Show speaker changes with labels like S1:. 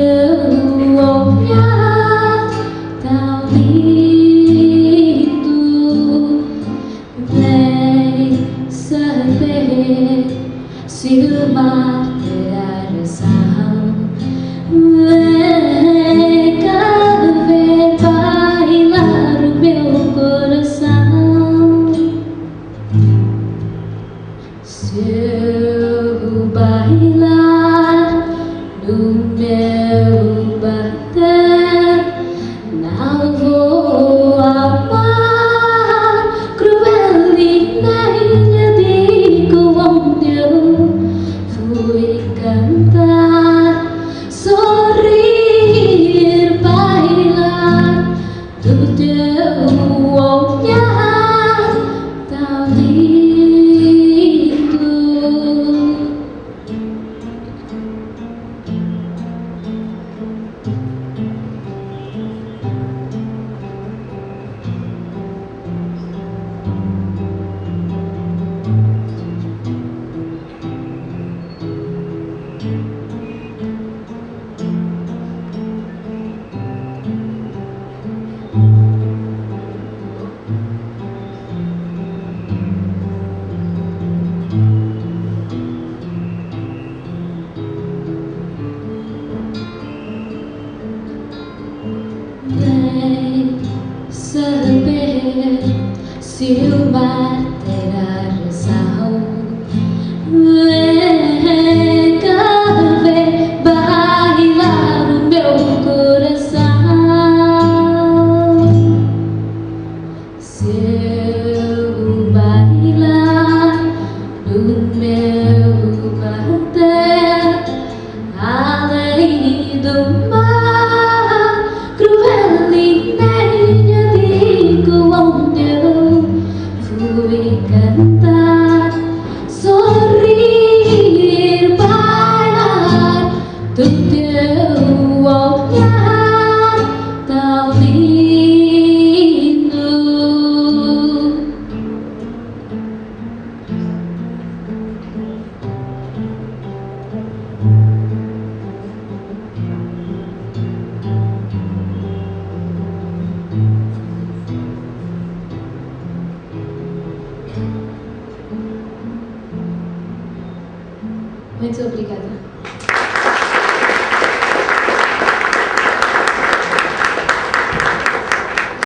S1: teu olhar tão lindo, vem saber se o mar terá razão. Vem cá ver bailar o meu coração. Se eu bailar no meu bater, não vou amar cruel e nem digo onde eu fui cantar, sorrir, bailar do teu olhar tão lindo. Vem saber se o mar terá razão. Vem cá ver bailar o meu coração. Se eu bailar no meu bater, além do mar cruel e nem digo onde eu fui cantar, sorrir, bailar do teu olhar tão lindo. Muito obrigada.